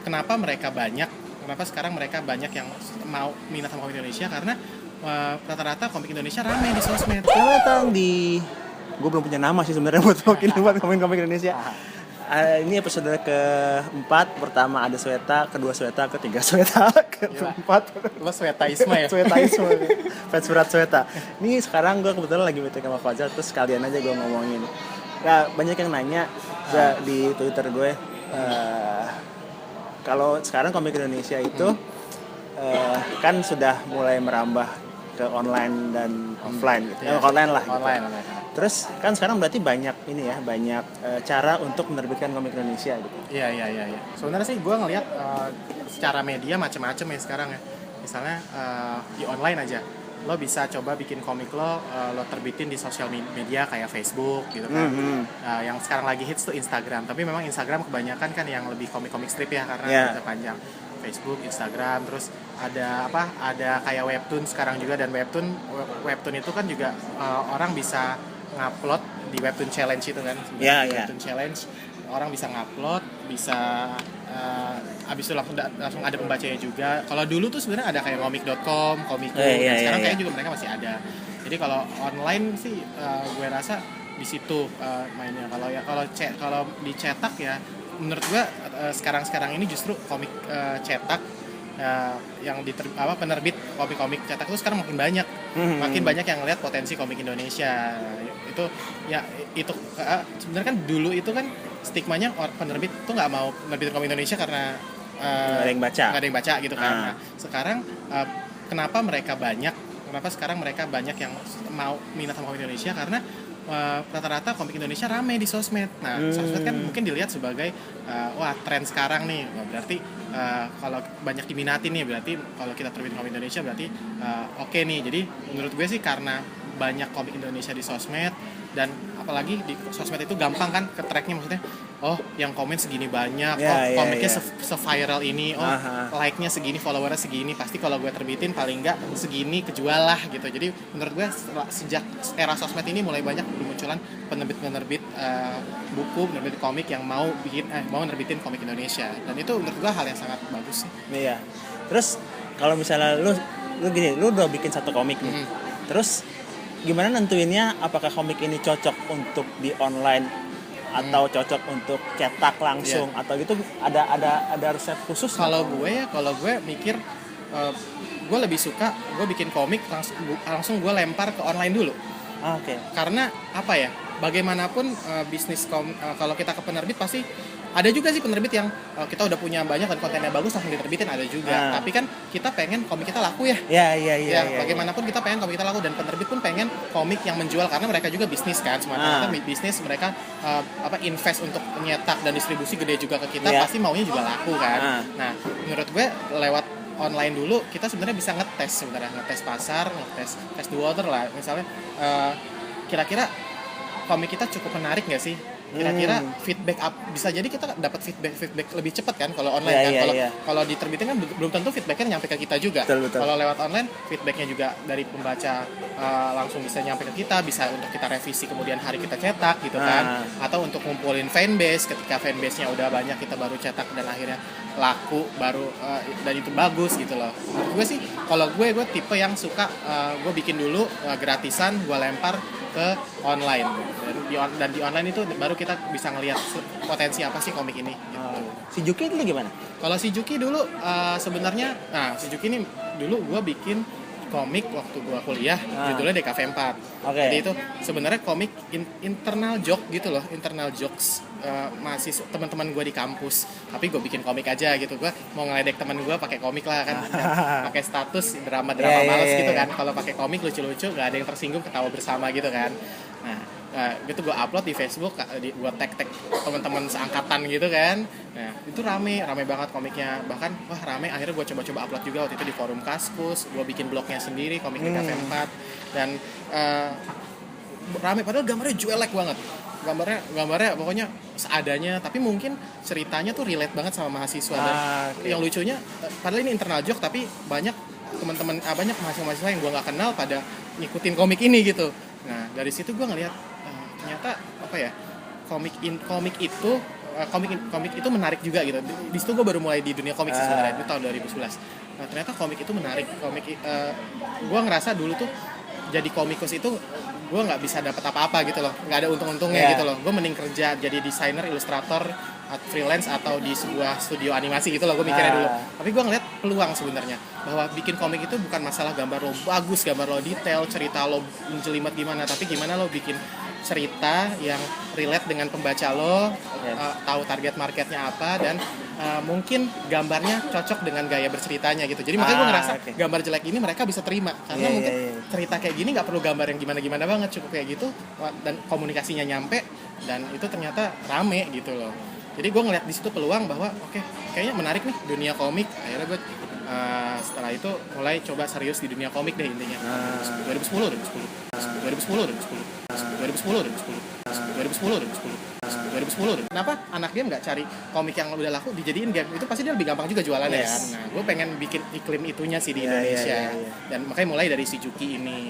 kenapa sekarang mereka banyak yang mau minat sama komik Indonesia karena rata-rata komik Indonesia rame di sosmed. Selamat datang di... Gue belum punya nama sih sebenarnya buat komik Indonesia. Ini episode keempat. Pertama ada Sweta, kedua Sweta, ketiga Sweta, keempat Lo Swetaisme ya? Swetaisme. Fans berat Sweta. Ini sekarang gue kebetulan lagi meeting sama Fajar, terus sekalian aja gue ngomongin. Ya, banyak yang nanya di Twitter gue, kalau sekarang komik Indonesia itu kan sudah mulai merambah ke online dan offline gitu. Ya, online lah. Online. Terus kan sekarang berarti banyak cara untuk menerbitkan komik Indonesia gitu. Iya. Sebenarnya sih gue ngelihat secara media macam-macam ya sekarang ya. Misalnya di online aja, lo bisa coba bikin komik lo terbitin di sosial media kayak Facebook gitu kan. Yang sekarang lagi hits tuh Instagram. Tapi memang Instagram kebanyakan kan yang lebih komik-komik strip ya karena bisa panjang. Facebook, Instagram, terus ada kayak webtoon sekarang juga, dan webtoon itu kan juga orang bisa ngupload di webtoon challenge itu kan. Webtoon challenge orang bisa ngupload, bisa abis itu langsung ada pembacanya juga. Kalau dulu tuh sebenarnya ada kayak komik.com, Komiko, sekarang kayaknya juga mereka masih ada. Jadi kalau online sih gue rasa di situ mainnya. Kalau dicetak ya menurut gue sekarang ini justru komik cetak yang penerbit komik cetak itu sekarang makin banyak yang ngelihat potensi komik Indonesia. Itu sebenarnya kan dulu itu kan stigmanya penerbit tuh nggak mau nerbitin komik Indonesia karena nggak ada yang baca gitu kan. Nah, sekarang kenapa sekarang mereka banyak yang mau minat sama komik Indonesia karena rata-rata komik Indonesia rame di sosmed. Nah, sosmed kan mungkin dilihat sebagai tren sekarang nih. Berarti kalau banyak diminati nih, berarti kalau kita terbitin komik Indonesia berarti oke nih. Jadi menurut gue sih karena banyak komik Indonesia di sosmed, dan apalagi di sosmed itu gampang kan ke tracknya, maksudnya yang komen segini banyak, komiknya se-viral ini, like-nya segini, followernya segini, pasti kalau gue terbitin paling enggak segini kejual lah gitu. Jadi menurut gue sejak era sosmed ini mulai banyak bermunculan penerbit buku, penerbit komik yang mau nerbitin komik Indonesia, dan itu menurut gue hal yang sangat bagus sih. Iya. Terus kalau misalnya lu udah bikin satu komik nih, terus gimana nentuinnya apakah komik ini cocok untuk di online atau cocok untuk cetak langsung atau gitu, ada resep khusus? Kalau gue mikir gue lebih suka gue bikin komik langsung gue lempar ke online dulu. Karena bagaimanapun bisnis kalau kita ke penerbit pasti ada juga sih penerbit yang kita udah punya banyak dan kontennya bagus langsung diterbitin, ada juga. Tapi kan kita pengen komik kita laku ya. Bagaimanapun kita pengen komik kita laku, dan penerbit pun pengen komik yang menjual karena mereka juga bisnis kan. Semata-mata bisnis, mereka invest untuk nyetak dan distribusi gede juga ke kita, pasti maunya juga laku kan. Nah, menurut gue lewat online dulu kita sebenarnya bisa ngetes pasar, ngetes the water lah. Misalnya kira-kira komik kita cukup menarik nggak sih? Kira-kira feedback bisa jadi kita dapat feedback lebih cepat kan kalau online kan. Kalau diterbitin kan belum tentu feedbacknya nyampe ke kita juga. Betul. Kalau lewat online feedbacknya juga dari pembaca langsung bisa nyampe ke kita, bisa untuk kita revisi kemudian hari kita cetak gitu kan. Atau untuk ngumpulin fanbase, ketika fanbase-nya udah banyak kita baru cetak dan akhirnya laku baru dan itu bagus gitu loh. Menurut gue sih kalau gue tipe yang suka gue bikin dulu gratisan, gue lempar ke online, dan di online itu baru kita bisa ngelihat potensi apa sih komik ini gitu. Si Juki itu gimana? Kalau si Juki dulu sebenarnya si Juki ini dulu gue bikin komik waktu gue kuliah, judulnya DKV 4. Jadi itu sebenarnya komik internal joke gitu loh, internal jokes masih teman-teman gue di kampus, tapi gue bikin komik aja gitu. Gue mau ngeledek teman gue pakai komik lah kan, pakai status drama males gitu kan. Kalau pakai komik lucu-lucu, nggak ada yang tersinggung, ketawa bersama gitu kan. Nah, gitu gue upload di Facebook, gue tag teman-teman seangkatan gitu kan. Nah, itu rame banget komiknya. Bahkan rame, akhirnya gue coba upload juga waktu itu di forum Kaskus. Gue bikin blognya sendiri, komik DKV 4. Dan rame, padahal gambarnya jelek banget. Gambarnya pokoknya seadanya, tapi mungkin ceritanya tuh relate banget sama mahasiswa. Dan yang lucunya, padahal ini internal joke, tapi banyak teman-teman, banyak mahasiswa yang gue nggak kenal pada ngikutin komik ini gitu. Nah, dari situ gue ngelihat ternyata komik itu komik itu menarik juga gitu. Di situ gue baru mulai di dunia komik sih sebenarnya, itu tahun 2011. Nah, ternyata komik itu menarik. Gue ngerasa dulu tuh jadi komikus itu gue nggak bisa dapat apa-apa gitu loh, nggak ada untung-untungnya gitu loh. Gue mending kerja jadi desainer, ilustrator, freelance atau di sebuah studio animasi gitu loh, gue mikirnya dulu. Tapi gue ngeliat peluang sebenarnya bahwa bikin komik itu bukan masalah gambar lo bagus, gambar lo detail, cerita lo menjelimet gimana, tapi gimana lo bikin cerita yang relate dengan pembaca lo, tahu target marketnya apa, dan mungkin gambarnya cocok dengan gaya berceritanya gitu. Jadi makanya gue ngerasa gambar jelek ini mereka bisa terima karena mungkin cerita kayak gini nggak perlu gambar yang gimana-gimana banget, cukup kayak gitu dan komunikasinya nyampe, dan itu ternyata rame gitu loh. Jadi gue ngeliat di situ peluang bahwa oke, kayaknya menarik nih dunia komik. Akhirnya gue setelah itu mulai coba serius di dunia komik deh intinya. 2010. Kenapa anak game nggak cari komik yang udah laku dijadiin game? Itu pasti dia lebih gampang juga jualannya kan. Nah, gue pengen bikin iklim itunya sih di Indonesia. Dan makanya mulai dari si Juki ini.